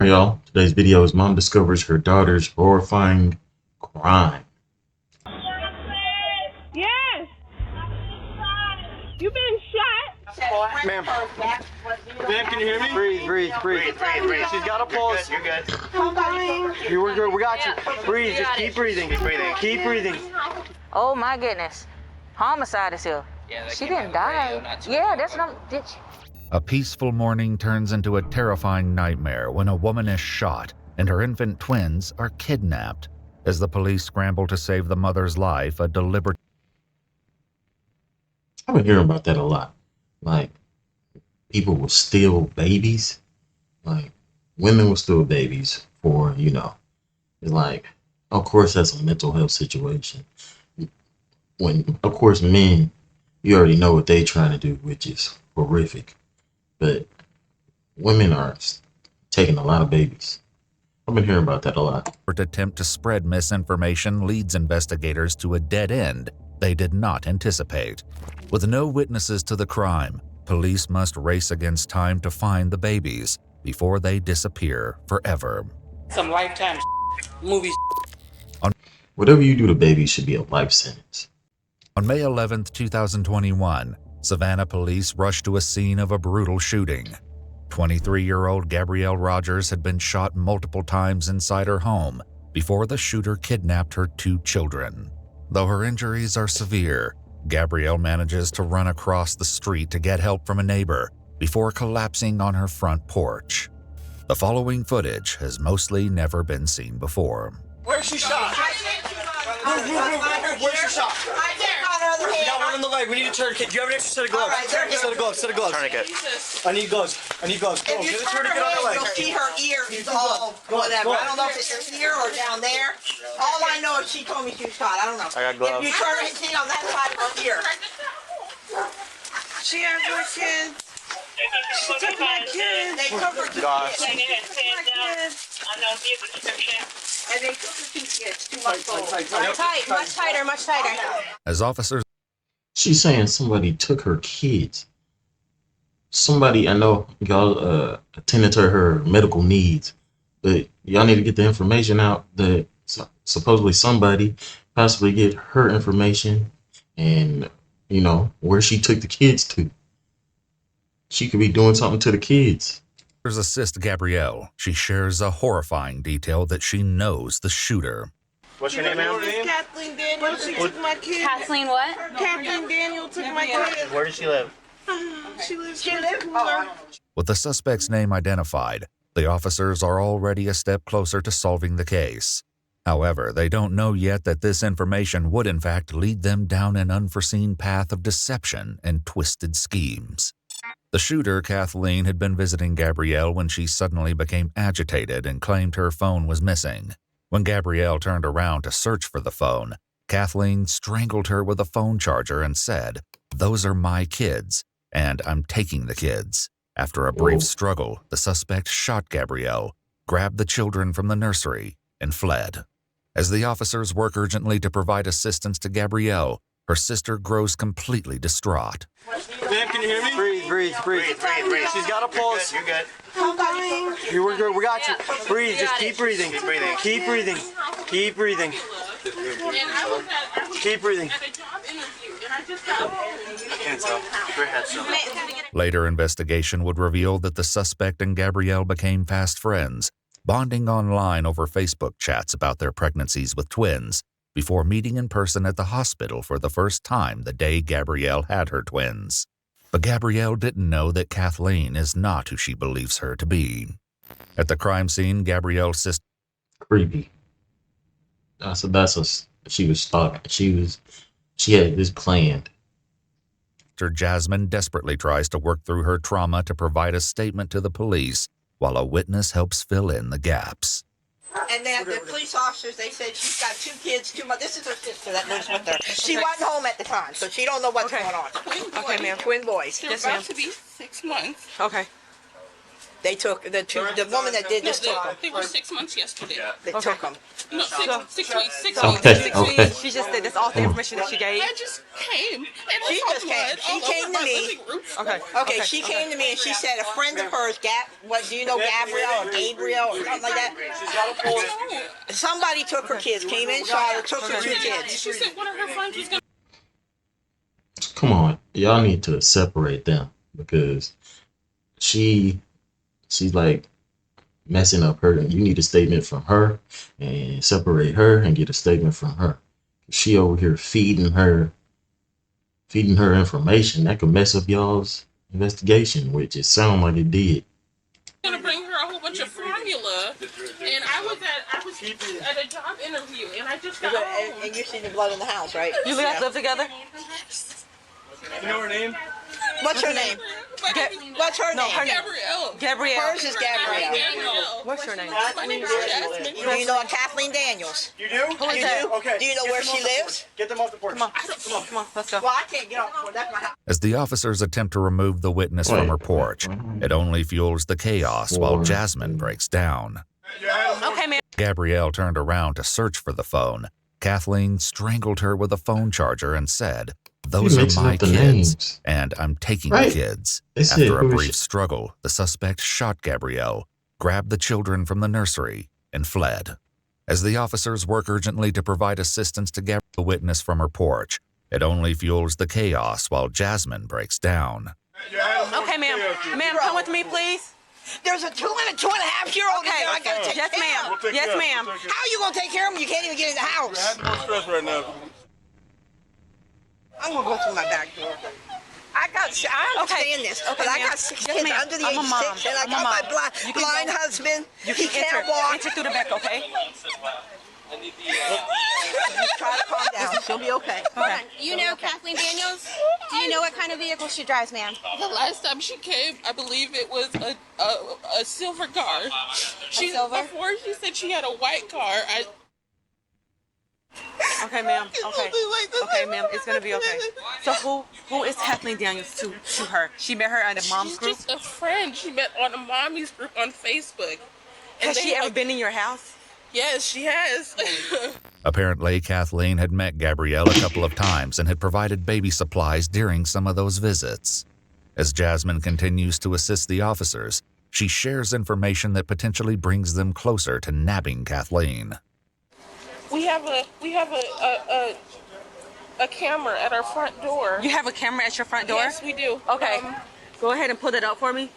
Hey y'all, today's video is mom discovers her daughter's horrifying crime. Yes. You been shot? Ma'am. Ma'am, can you hear me? Breathe. She's got a pulse. You're good. I'm dying. We're good. We got you. Breathe. Just keep breathing. Keep breathing. Oh my goodness. Homicide is here. Yeah, She didn't die. Yeah, that's not. Did she? A peaceful morning turns into a terrifying nightmare when a woman is shot and her infant twins are kidnapped. As the police scramble to save the mother's life, a deliberate... I've been hearing about that a lot. Like, people will steal babies. Like, women will steal babies for, it's like, of course, that's a mental health situation. When, of course, men, you already know what they trying to do, which is horrific. But women are taking a lot of babies. I've been hearing about that a lot. attempt to spread misinformation leads investigators to a dead end they did not anticipate. With no witnesses to the crime, police must race against time to find the babies before they disappear forever. Some Lifetime movies. Whatever you do to babies should be a life sentence. On May 11, 2021, Savannah police rushed to a scene of a brutal shooting. 23-year-old Gabrielle Rogers had been shot multiple times inside her home before the shooter kidnapped her 2 children. Though her injuries are severe, Gabrielle manages to run across the street to get help from a neighbor before collapsing on her front porch. The following footage has mostly never been seen before. Where's she shot? Where's she shot? We got one in the leg. We need a tourniquet. Do you have an extra set of gloves? Set of gloves. Tourniquet. I need gloves. Go. If Get you a turn her tourniquet on head, the leg. you'll see her ear is all whatever. I don't know if it's here or down there. All I know is she told me she was shot. I don't know. I got gloves. If you turn her head on that side of her ear. She has my kids. She took my kids. They took her 2 Gosh. kids. They took my kids. And they took her 2 kids. Too much gold. Tight, much tighter. As officers She's saying somebody took her kids. Somebody, I know y'all attended to her medical needs, but y'all need to get the information out that supposedly somebody possibly get her information and, where she took the kids to. She could be doing something to the kids. assist Gabrielle. She shares a horrifying detail that she knows the shooter. What's your name, ma'am? Kathleen Daniel. She took my kids. Kathleen what? Kathleen Daniel took my kids. Where does she live? She lives cooler. With the suspect's name identified, the officers are already a step closer to solving the case. However, they don't know yet that this information would in fact lead them down an unforeseen path of deception and twisted schemes. The shooter, Kathleen, had been visiting Gabrielle when she suddenly became agitated and claimed her phone was missing. When Gabrielle turned around to search for the phone, Kathleen strangled her with a phone charger and said, "Those are my kids, and I'm taking the kids." After a brief struggle, the suspect shot Gabrielle, grabbed the children from the nursery, and fled. As the officers work urgently to provide assistance to Gabrielle, her sister grows completely distraught. Ma'am, can you hear me? Breathe. She's got a pulse. You're good. I'm dying. We're good. We got you. Breathe. Just keep breathing. Keep breathing. I can't tell. Your head's so. Later investigation would reveal that the suspect and Gabrielle became fast friends, bonding online over Facebook chats about their pregnancies with twins, before meeting in person at the hospital for the first time the day Gabrielle had her twins. But Gabrielle didn't know that Kathleen is not who she believes her to be. At the crime scene, Gabrielle's sister Creepy. She was stalking. She had this planned. Jasmine desperately tries to work through her trauma to provide a statement to the police, while a witness helps fill in the gaps. And then the police officers, they said she's got 2 kids, 2 mothers. This is her sister that lives with her. She wasn't home at the time, so she don't know what's going on. Okay, ma'am. Twin boys. They're about to be 6 months. Okay. They took the woman that did this took them. They were 6 months yesterday. They took them. No, 6 weeks. 6 So- weeks. Okay, 6 okay. weeks. She just did this all the information that she gave. I just came. And She I saw just came. blood She all came over to my me. living room. Okay. She came to me and she said a friend of hers, what do you know, Gabrielle or Gabriel or something like that? Somebody took her kids, came in, shot her, took her 2 kids. She said one of her friends was going Come on, y'all need to separate them because she's like messing up her. You need a statement from her and separate her and get a statement from her. She over here feeding her information that could mess up y'all's investigation, which it sounded like it did. to bring her a whole bunch of formula. And I was at a job interview and I just got home. And you seen the blood in the house, right? You guys live together? You know her name? What's her name? What's her No, name? her name. Gabrielle. Gabrielle. Hers is Gabrielle. Gabrielle. What's your name? My name is Jasmine. Do you know a Kathleen Daniels? You do? Who is You that? do? Okay. Do you know where she lives? Get them off the porch. Come on, let's go. Well, I can't get off the porch. That's my house. As the officers attempt to remove the witness from her porch, it only fuels the chaos while Jasmine breaks down. Okay, ma'am. Gabrielle turned around to search for the phone. Kathleen strangled her with a phone charger and said, "Those are mixing my up the kids, names. and I'm taking Right. the kids." They said After a who brief was- struggle, the suspect shot Gabrielle, grabbed the children from the nursery, and fled. As the officers work urgently to provide assistance to Gabrielle, the witness from her porch, it only fuels the chaos while Jasmine breaks down. Okay, ma'am. Ma'am, come with me, please. There's a 2 and a 2.5-year-old in Okay. there. I gotta take Yes, care ma'am. of. Yes, ma'am. How are you gonna take care of them? You can't even get in the house. No stress right now. I'm gonna go through my back door. I understand this, Okay, but I ma'am. got 6 Yes, kids ma'am. under the I'm age a of mom. 6, and I I'm a got my mom. You can blind go. husband. You He can can't walk. enter through the back, okay? Try to calm down. She'll be okay. Okay. You know Kathleen Daniels? Do you know what kind of vehicle she drives, ma'am? The last time she came, I believe it was a silver car. Silver? Before she said she had a white car. Okay, ma'am. Okay. Okay, ma'am. It's gonna be okay. So who is Kathleen Daniels to her? She met her at a mom's She's group. just a friend she met on a mommy's group on Facebook. Has she ever been in your house? Yes, she has. Apparently, Kathleen had met Gabrielle a couple of times and had provided baby supplies during some of those visits. As Jasmine continues to assist the officers, she shares information that potentially brings them closer to nabbing Kathleen. We have a camera at our front door. You have a camera at your front door? Yes, we do. Okay. Go ahead and pull that up for me.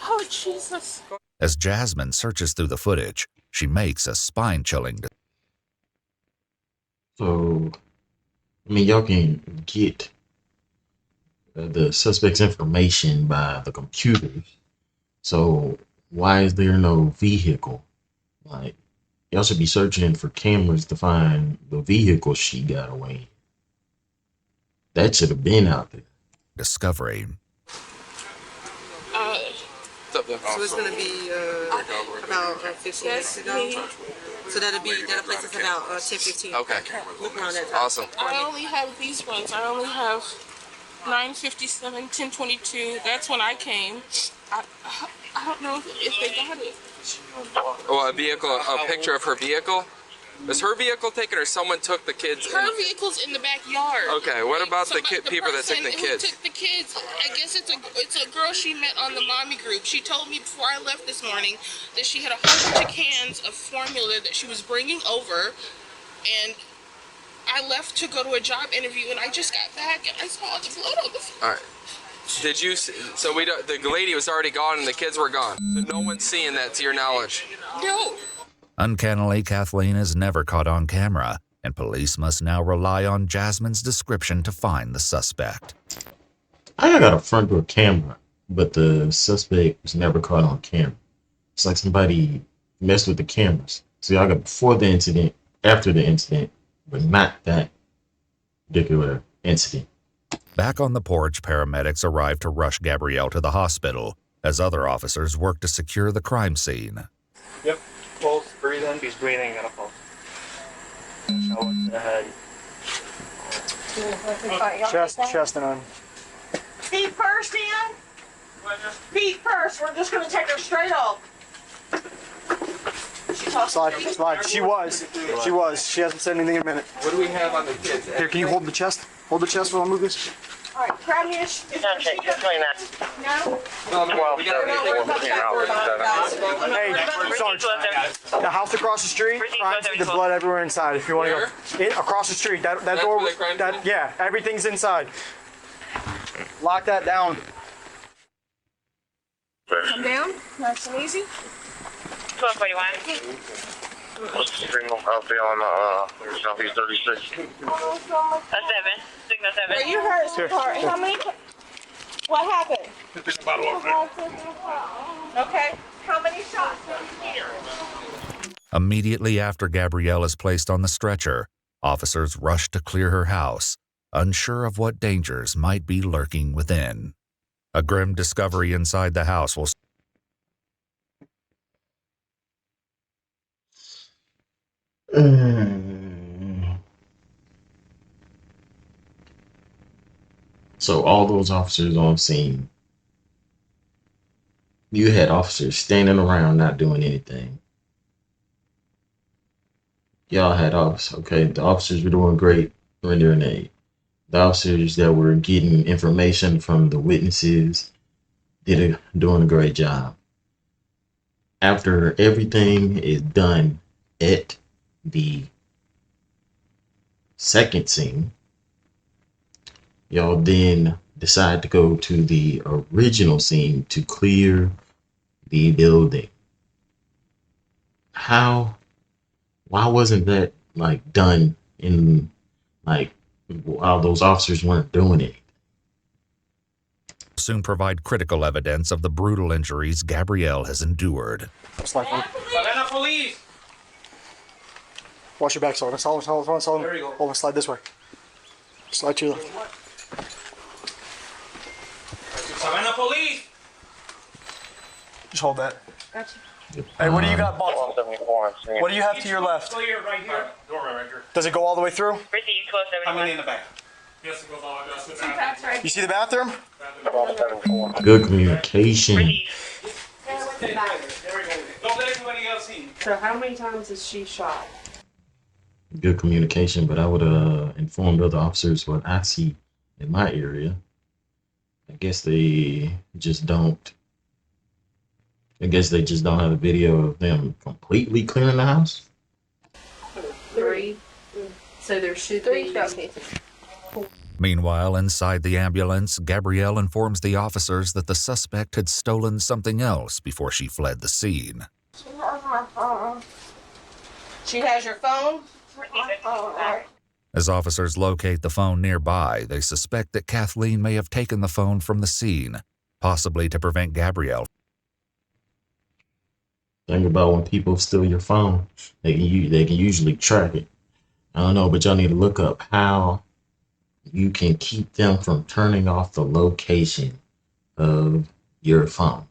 Oh, Jesus. As Jasmine searches through the footage, she makes a spine-chilling decision. So, I mean, y'all can get the suspect's information by the computers. So, why is there no vehicle? Like, y'all should be searching for cameras to find the vehicle she got away in. That should have been out there. Discovery. So it's gonna be about 15 minutes ago. So that'll place us about 10-15. Okay. Look around that time. Awesome. I only have these ones. I only have 9:57, 10:22. That's when I came. I don't know if they got it. Well, a picture of her vehicle? Was her vehicle taken or someone took the kids? Her vehicle's in the backyard. Okay, what about the people that took person the kids? Who took the kids? I guess it's a girl she met on the mommy group. She told me before I left this morning that she had a whole bunch of cans of formula that she was bringing over, and I left to go to a job interview, and I just got back and I saw the blood on the floor. All right. Did you? So we don't. The lady was already gone and the kids were gone. So no one's seeing that, to your knowledge. No. Uncannily, Kathleen is never caught on camera, and police must now rely on Jasmine's description to find the suspect. I got a front door camera, but the suspect was never caught on camera. It's like somebody messed with the cameras. So y'all got before the incident, after the incident, but not that particular incident. Back on the porch, paramedics arrive to rush Gabrielle to the hospital as other officers work to secure the crime scene. Yep. Pulse, breathe in. He's breathing. Got a pulse. Shoulder to the head. Chest and on. Feet first in. Feet first. We're just gonna take her straight off. Slide. She was. She hasn't said anything in a minute. What do we have on the kids? Here, can you hold the chest? Hold the chest while I move this. All right, grab me a. No. No, we gotta Hey, Sarge. The house across the street. Crime scene, the blood everywhere inside. If you want to go across the street, that door. where the crime scene is? Yeah, everything's inside. Lock that down. Come down. Nice and easy. 1241. What's the signal out there on Southeast 36? 7. Signal 7. Were you hurt, sweetheart? How many? What happened? Okay. How many shots? Immediately after Gabrielle is placed on the stretcher, officers rush to clear her house, unsure of what dangers might be lurking within. A grim discovery inside the house will So all those officers on scene, you had officers standing around not doing anything. Y'all had officers, okay, the officers were doing great rendering aid. The officers that were getting information from the witnesses doing a great job. After everything is done at the second scene, y'all then decide to go to the original scene to clear the building. Why wasn't that like done in like while those officers weren't doing it? soon provide critical evidence of the brutal injuries Gabrielle has endured. Savannah police! Watch your back, Sullivan. Sullivan. There you go. Hold on, slide this way. Slide to your left. Savannah police! Just hold that. Gotcha. Hey, what do you got, boss? What do you have to your left? Right here. Doorway right here. Does it go all the way through? I'm in the back. Yes, it goes all the way down to the bathroom. You see the bathroom? Good communication. Don't let anybody else see. So how many times is she shot? Good communication, but I would informed other officers what I see in my area. I guess they just don't. I guess they just don't have a video of them completely clearing the house. 3. So there should be 3. Meanwhile, inside the ambulance, Gabrielle informs the officers that the suspect had stolen something else before she fled the scene. She has your phone? As officers locate the phone nearby, they suspect that Kathleen may have taken the phone from the scene, possibly to prevent Gabrielle. Think about when people steal your phone, they can usually track it. I don't know, but y'all need to look up how you can keep them from turning off the location of your phone.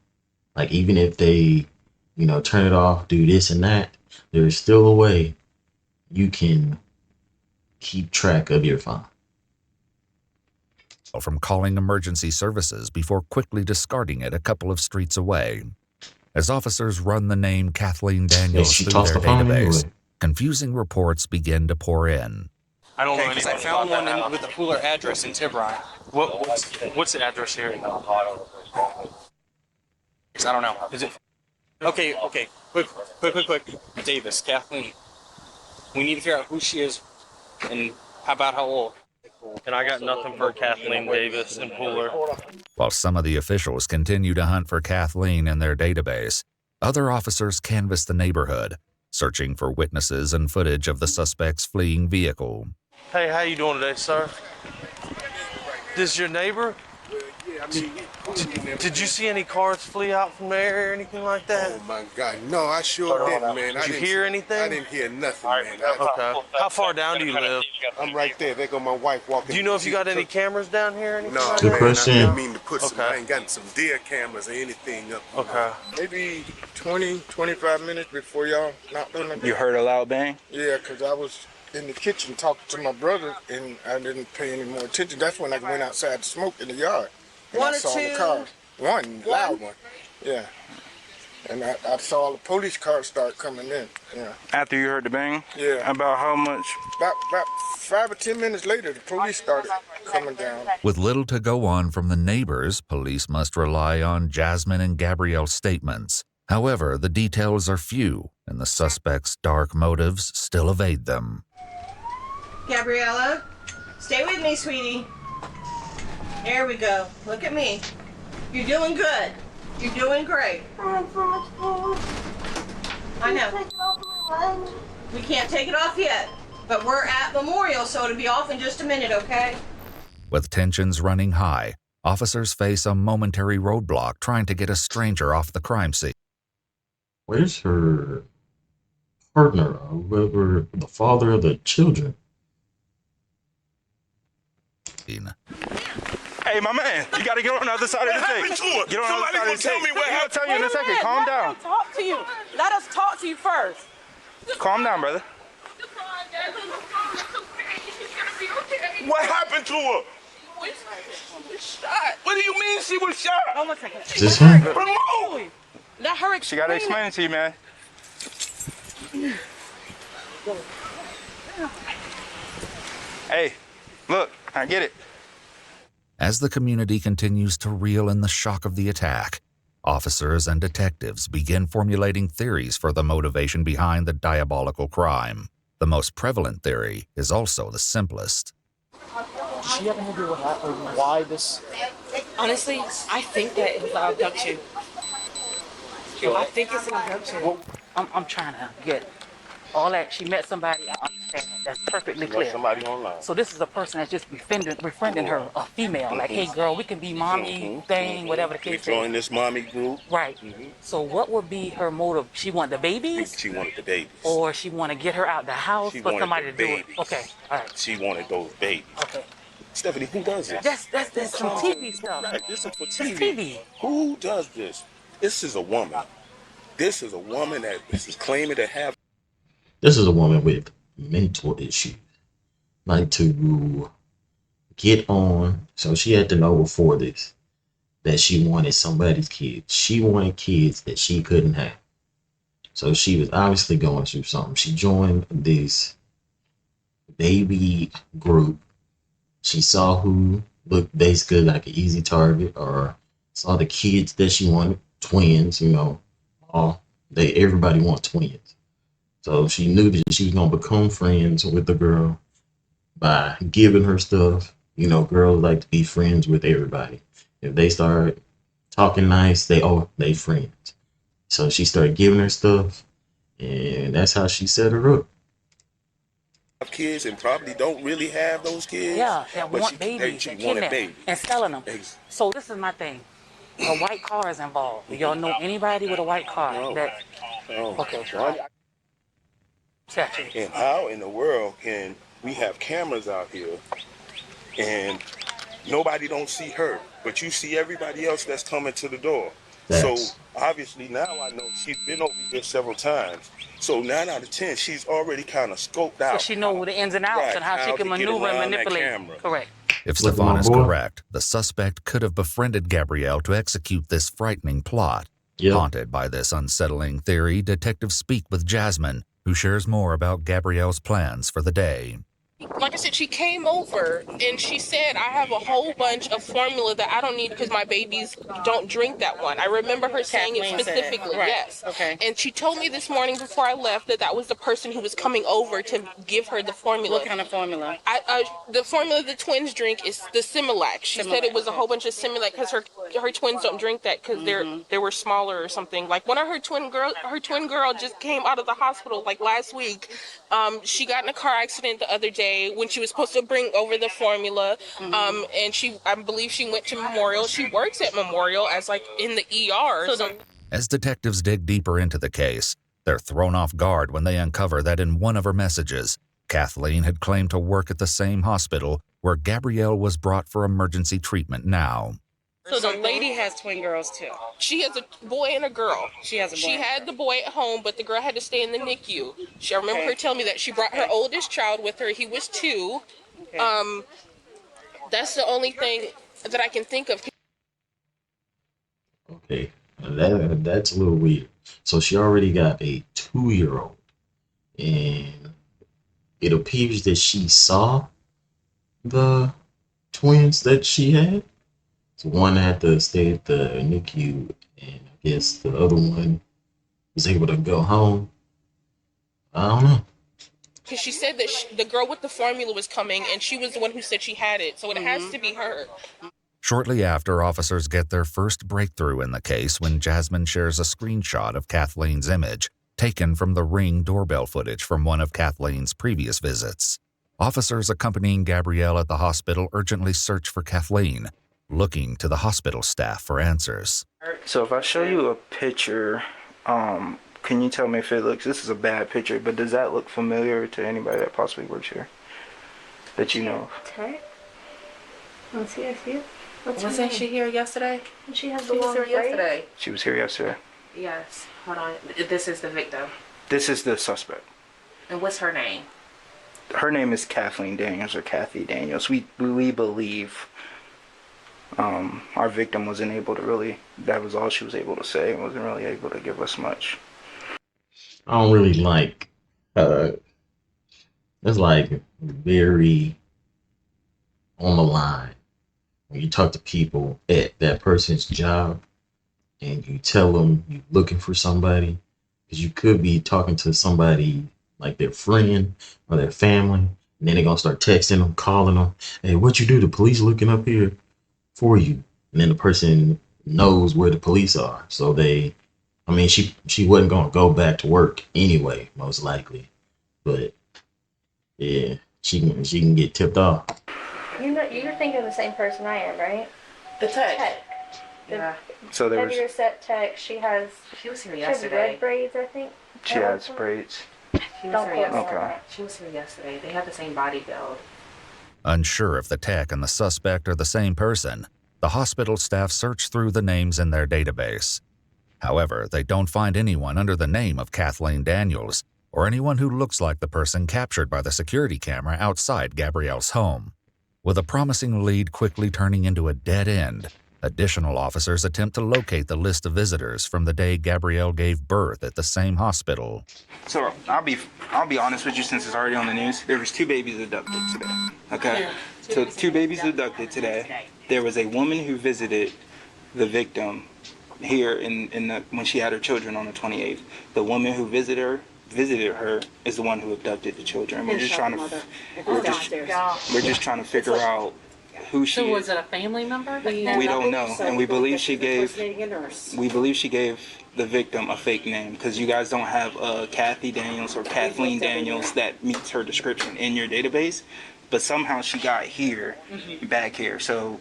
Like even if they, turn it off, do this and that, there's still a way you can keep track of your phone. From calling emergency services before quickly discarding it a couple of streets away. As officers run the name Kathleen Daniels through their database, confusing reports begin to pour in. I don't know anything. I found one with a Fuller address in Tiburon. What's the address here? I don't know. Is it? Okay. Quick. Davis, Kathleen. We need to figure out who she is and how old. And I got nothing for Kathleen Davis and Fuller. While some of the officials continue to hunt for Kathleen in their database, other officers canvass the neighborhood, searching for witnesses and footage of the suspect's fleeing vehicle. Hey, how you doing today, sir? This your neighbor? Did you see any cars flee out from there or anything like that? Oh my God, no, I sure didn't, man. Did you hear anything? I didn't hear nothing, man. Okay. How far down do you live? I'm right there. There go my wife walking. Do you know if you got any cameras down here or anything? No, like man, that? question. I didn't mean to put some. I ain't got some deer cameras or anything up. Okay. Maybe 20, 25 minutes before y'all knocked on the door. You heard a loud bang? Yeah, because I was in the kitchen talking to my brother and I didn't pay any more attention. That's when I went outside to smoke in the yard. And I saw the car. One loud one. Yeah. And I saw the police cars start coming in. Yeah. After you heard the bang? Yeah. About how much? About 5 or 10 minutes later, the police started coming down. With little to go on from the neighbors, police must rely on Jasmine and Gabrielle's statements. However, the details are few, and the suspect's dark motives still evade them. Gabriella, stay with me, sweetie. There we go. Look at me. You're doing good. You're doing great. I know. We can't take it off yet, but we're at Memorial, so it'll be off in just a minute, okay? With tensions running high, officers face a momentary roadblock trying to get a stranger off the crime scene. Where's her partner, or whoever, the father of the children? Hey, my man, you got to get on the other side of the tape. Get on the other side of the tape. Tell me what happened. I'll tell you in a second. Calm down. Talk to you. Let us talk to you first. Calm down, brother. What happened to her? Shot. What do you mean she was shot? Hold on a second. Is this her? Let her explain. She got to explain it to you, man. Hey, look, I get it. As the community continues to reel in the shock of the attack, officers and detectives begin formulating theories for the motivation behind the diabolical crime. The most prevalent theory is also the simplest. Does she have any idea why this? Honestly, I think that it was an abduction. I think it's an abduction. Well, I'm trying to get all that. She met somebody. I understand that. That's perfectly clear. Somebody online. So this is a person that's just befriending her, a female. Like, hey, girl, we can be mommy thing, whatever the case Join is. this mommy group. Right. So what would be her motive? She want the babies, She wanted the babies. or she want to get her out the house She for wanted somebody the to do it? babies. Okay. All right. She wanted those babies. Okay. Stephanie, who does this? That's some TV stuff. Right, this is for It's TV. TV. Who does this? This is a woman. This is a woman that is claiming to have. This is a woman with mental issues. Like to get on. So she had to know before this that she wanted somebody's kids. She wanted kids that she couldn't have. So she was obviously going through something. She joined this baby group. She saw who looked basically like an easy target, or saw the kids that she wanted, twins, you know. Everybody wants twins. So she knew that she was gonna become friends with the girl by giving her stuff. You know, girls like to be friends with everybody. If they start talking nice, they friends. So she started giving her stuff, and that's how she set her up. Kids and probably don't really have those kids. Yeah, that but want she babies and wanted kidnap babies. and selling them. So this is my thing. A white car is involved. Do y'all know anybody with a white car? No. Okay. And how in the world can we have cameras out here and nobody don't see her, but you see everybody else that's coming to the door? So obviously now I know she's been over here several times. So 9 out of 10, she's already kind of scoped out. So she knows the ins and outs and how she can maneuver and manipulate. Correct. If Stefan is correct, the suspect could have befriended Gabrielle to execute this frightening plot. Haunted by this unsettling theory, detectives speak with Jasmine, who shares more about Gabrielle's plans for the day. Like I said, she came over and she said, I have a whole bunch of formula that I don't need because my babies don't drink that one. I remember her saying it specifically, yes. Okay. And she told me this morning before I left that was the person who was coming over to give her the formula. What kind of formula? The formula the twins drink is the Similac. She said it was a whole bunch of Similac because her twins don't drink that because they were smaller or something. Like one of her twin girl just came out of the hospital like last week. She got in a car accident the other day when she was supposed to bring over the formula, and I believe she went to Memorial. She works at Memorial as like in the ER. As detectives dig deeper into the case, they're thrown off guard when they uncover that in one of her messages, Kathleen had claimed to work at the same hospital where Gabrielle was brought for emergency treatment now. So the lady has twin girls too. She has a boy and a girl. She has a boy. She had the boy at home, but the girl had to stay in the NICU. I remember her telling me that she brought her oldest child with her. He was 2. That's the only thing that I can think of. Okay, that's a little weird. So she already got a 2-year-old, and it appears that she saw the twins that she had. So one had to stay at the NICU, and I guess the other one was able to go home. I don't know. Because she said that the girl with the formula was coming, and she was the one who said she had it. So it has to be her. Shortly after, officers get their first breakthrough in the case when Jasmine shares a screenshot of Kathleen's image taken from the Ring doorbell footage from one of Kathleen's previous visits. Officers accompanying Gabrielle at the hospital urgently search for Kathleen, looking to the hospital staff for answers. So if I show you a picture, can you tell me if it looks, this is a bad picture, but does that look familiar to anybody that possibly works here that you know of? Tech? Let's see, I see it. Wasn't she here yesterday? She has She the was long here braids. yesterday. She was here yesterday. Yes. Hold on. This is the victim. This is the suspect. And what's her name? Her name is Kathleen Daniels or Kathy Daniels. We believe our victim wasn't able to really, that was all she was able to say, and wasn't really able to give us much. I don't really like, it's like very on the line when you talk to people at that person's job and you tell them you're looking for somebody, because you could be talking to somebody like their friend or their family, and then they're gonna start texting them, calling them, hey, what you do? The police looking up here for you. And then the person knows where the police are, so they, I mean, she wasn't gonna go back to work anyway, most likely, but yeah, she can get tipped off. You're thinking of the same person I am, right? The tech. Yeah. So there was, heavier set tech. She was here she has yesterday. red braids, I think. she has braids. She was Don't here quote me on yesterday. that. She was here yesterday. They have the same body build. Unsure if the tech and the suspect are the same person, the hospital staff search through the names in their database. However, they don't find anyone under the name of Kathleen Daniels or anyone who looks like the person captured by the security camera outside Gabrielle's home. With a promising lead quickly turning into a dead end, additional officers attempt to locate the list of visitors from the day Gabrielle gave birth at the same hospital. So I'll be honest with you, since it's already on the news. There was 2 babies abducted today. Okay, so 2 babies abducted today. There was a woman who visited the victim here when she had her children on the 28th. The woman who visited her is the one who abducted the children. We're just trying to figure out who she So was is. it a family member? We don't know, and we believe she gave the victim a fake name, because you guys don't have Kathy Daniels or Kathleen Daniels that meets her description in your database, but somehow she got here, back here. So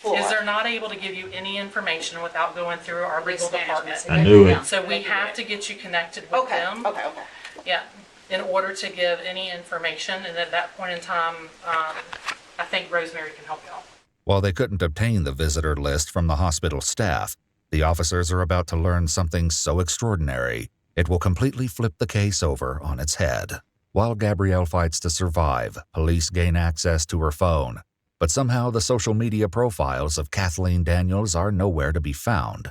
Is they're not able to give you any information without going through our legal department. I knew it. So we have to get you connected with them. Okay. Yeah, in order to give any information, and at that point in time, I think Rosemary can help you out. While they couldn't obtain the visitor list from the hospital staff, the officers are about to learn something so extraordinary, it will completely flip the case over on its head. While Gabrielle fights to survive, police gain access to her phone, but somehow the social media profiles of Kathleen Daniels are nowhere to be found.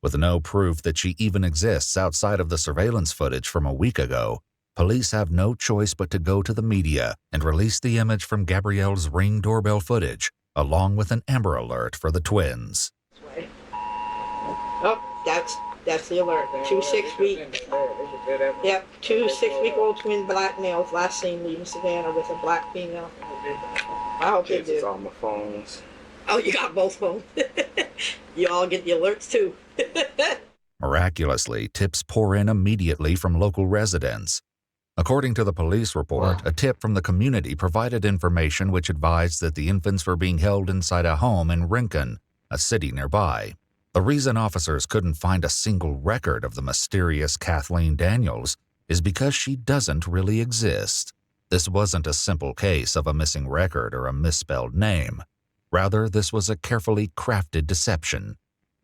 With no proof that she even exists outside of the surveillance footage from a week ago, police have no choice but to go to the media and release the image from Gabrielle's Ring doorbell footage, along with an Amber Alert for the twins. Oh, that's the alert. 2 6-week. Yep, 2 6-week-old twin black males last seen leaving Savannah with a black female. I hope they do. on my phones. Oh, you got both phones. You all get the alerts too. Miraculously, tips pour in immediately from local residents. According to the police report, a tip from the community provided information which advised that the infants were being held inside a home in Rincon, a city nearby. The reason officers couldn't find a single record of the mysterious Kathleen Daniels is because she doesn't really exist. This wasn't a simple case of a missing record or a misspelled name. Rather, this was a carefully crafted deception,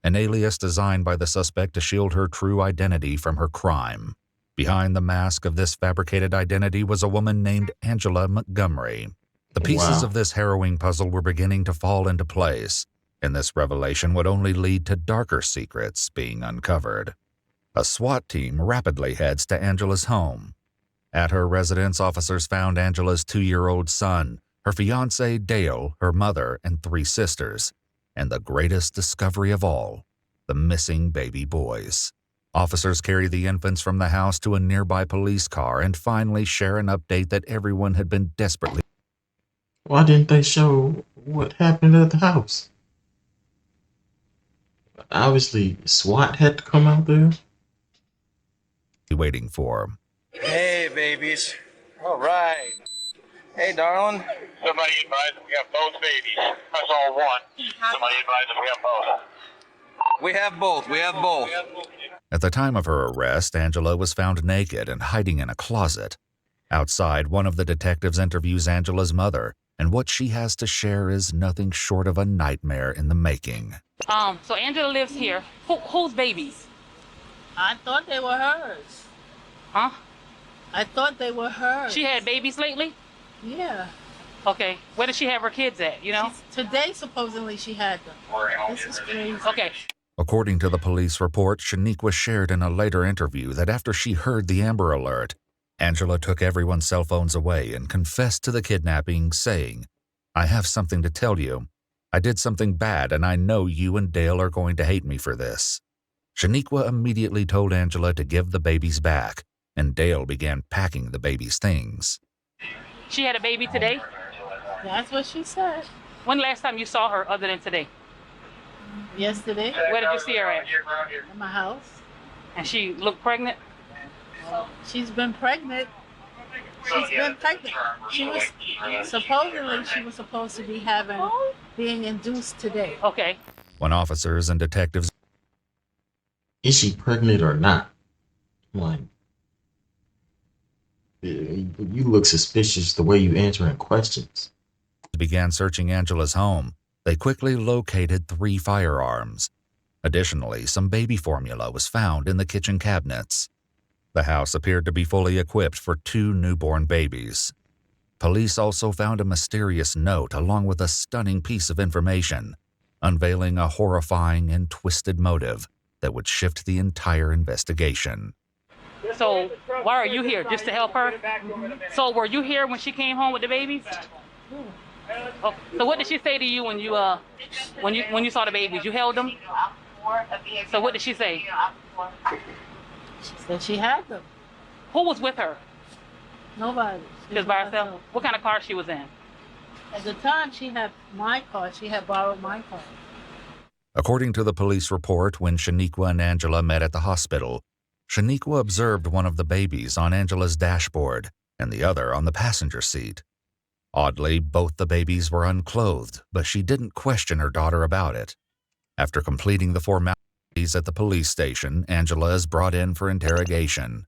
an alias designed by the suspect to shield her true identity from her crime. Behind the mask of this fabricated identity was a woman named Angela Montgomery. The pieces of this harrowing puzzle were beginning to fall into place. And this revelation would only lead to darker secrets being uncovered. A SWAT team rapidly heads to Angela's home. At her residence, officers found Angela's 2-year-old son, her fiancé Dale, her mother, and 3 sisters, and the greatest discovery of all, the missing baby boys. Officers carry the infants from the house to a nearby police car and finally share an update that everyone had been desperately. Why didn't they show what happened at the house? Obviously, SWAT had to come out there. Waiting for. Hey, babies. All right. Hey, darling. Somebody advised that we have both babies. That's all one. Somebody advised that we have both. We have both. We have both. At the time of her arrest, Angela was found naked and hiding in a closet. Outside, one of the detectives interviews Angela's mother, and what she has to share is nothing short of a nightmare in the making. So Angela lives here. Whose babies? I thought they were hers. Huh? I thought they were hers. She had babies lately? Yeah. Okay. Where does she have her kids at, you know? Today, supposedly, she had them. This is crazy. Okay. According to the police report, Shaniqua shared in a later interview that after she heard the Amber Alert, Angela took everyone's cell phones away and confessed to the kidnapping, saying, "I have something to tell you. I did something bad and I know you and Dale are going to hate me for this." Shaniqua immediately told Angela to give the babies back, and Dale began packing the babies' things. She had a baby today? That's what she said. When last time you saw her other than today? Yesterday. Where did you see her at? In my house. And she looked pregnant? She's been pregnant. She's been pregnant. She was supposed to be being induced today. Okay. When officers and detectives. Is she pregnant or not? Like, you look suspicious the way you answering questions. Began searching Angela's home, they quickly located 3 firearms. Additionally, some baby formula was found in the kitchen cabinets. The house appeared to be fully equipped for 2 newborn babies. Police also found a mysterious note along with a stunning piece of information, unveiling a horrifying and twisted motive that would shift the entire investigation. So, why are you here? Just to help her? So, were you here when she came home with the babies? Oh, so what did she say to you when you saw the babies? You held them? So what did she say? She said she had them. Who was with her? Nobody. She was by herself? What kind of car she was in? At the time, she had my car. She had borrowed my car. According to the police report, when Shaniqua and Angela met at the hospital, Shaniqua observed one of the babies on Angela's dashboard and the other on the passenger seat. Oddly, both the babies were unclothed, but she didn't question her daughter about it. After completing the formalities at the police station, Angela is brought in for interrogation.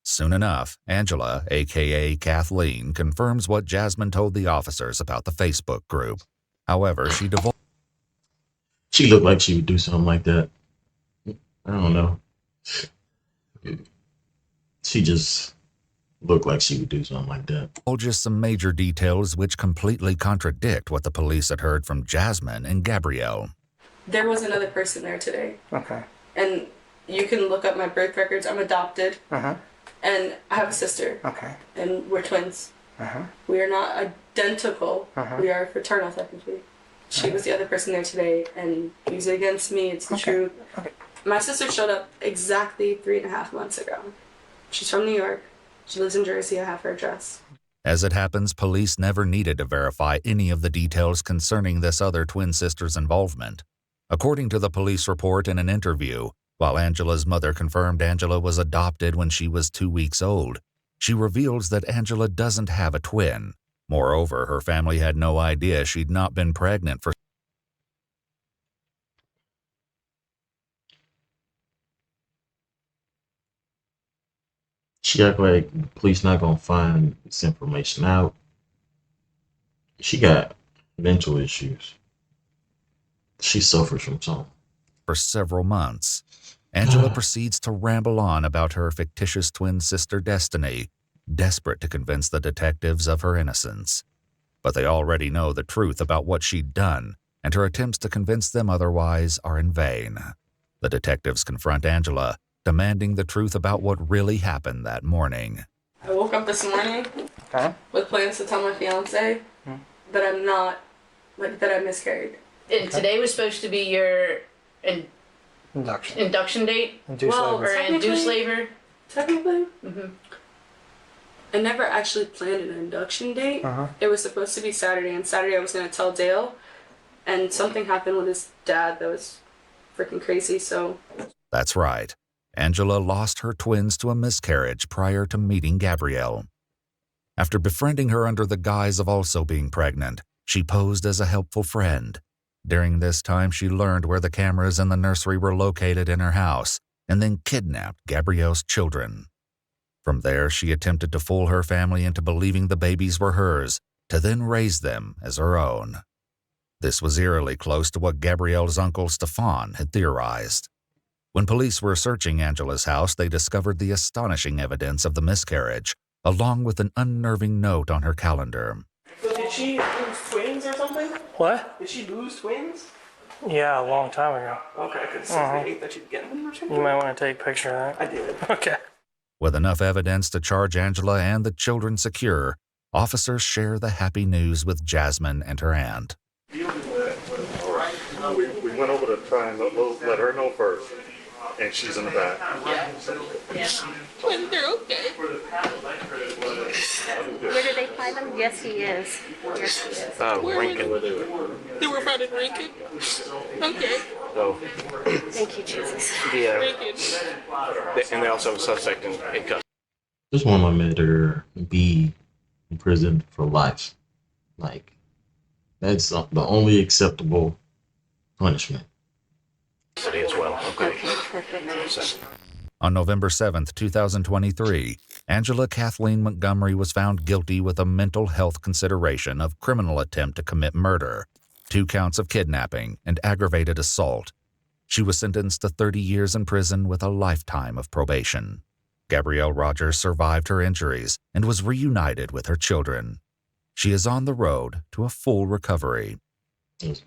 Soon enough, Angela, aka Kathleen, confirms what Jasmine told the officers about the Facebook group. However, she divulged. She looked like she would do something like that. I don't know. She just looked like she would do something like that. Just some major details which completely contradict what the police had heard from Jasmine and Gabrielle. There was another person there today. Okay. And you can look up my birth records. I'm adopted. Uh-huh. And I have a sister. Okay. And we're twins. Uh-huh. We are not identical. Uh-huh. We are fraternal, technically. She was the other person there today, and use it against me. It's the truth. Okay. My sister showed up exactly 3.5 months ago. She's from New York. She lives in Jersey. I have her address. As it happens, police never needed to verify any of the details concerning this other twin sister's involvement. According to the police report in an interview, while Angela's mother confirmed Angela was adopted when she was 2 weeks old, she reveals that Angela doesn't have a twin. Moreover, her family had no idea she'd not been pregnant for. She act like the police not gonna find this information out. She got mental issues. She suffers from something. For several months, Angela proceeds to ramble on about her fictitious twin sister Destiny, desperate to convince the detectives of her innocence. But they already know the truth about what she'd done, and her attempts to convince them otherwise are in vain. The detectives confront Angela, demanding the truth about what really happened that morning. I woke up this morning with plans to tell my fiance that I'm not, that I miscarried. And today was supposed to be your induction date? Induced labor. Or induced labor? Technically. I never actually planned an induction date. It was supposed to be Saturday, and Saturday I was going to tell Dale, and something happened with his dad that was freaking crazy, so... That's right. Angela lost her twins to a miscarriage prior to meeting Gabrielle. After befriending her under the guise of also being pregnant, she posed as a helpful friend. During this time, she learned where the cameras in the nursery were located in her house and then kidnapped Gabrielle's children. From there, she attempted to fool her family into believing the babies were hers, to then raise them as her own. This was eerily close to what Gabrielle's uncle Stefan had theorized. When police were searching Angela's house, they discovered the astonishing evidence of the miscarriage, along with an unnerving note on her calendar. So did she lose twins or something? What? Did she lose twins? Yeah, a long time ago. Okay, because they ate that she'd get them or something? You might want to take a picture of that. I did. Okay. With enough evidence to charge Angela and the children secure, officers share the happy news with Jasmine and her aunt. We went over to try and let her know first, and she's in the back. When they're okay. Where did they find them? Yes, he is. Yes, he is. Lincoln. They were found in Lincoln? Okay. So, Thank you, Jesus. and they also have a suspect in custody. Just want my men to be imprisoned for life. Like, that's the only acceptable punishment. As well. Okay. Perfect. On November 7, 2023, Angela Kathleen Montgomery was found guilty with a mental health consideration of criminal attempt to commit murder, 2 counts of kidnapping, and aggravated assault. She was sentenced to 30 years in prison with a lifetime of probation. Gabrielle Rogers survived her injuries and was reunited with her children. She is on the road to a full recovery. Yes.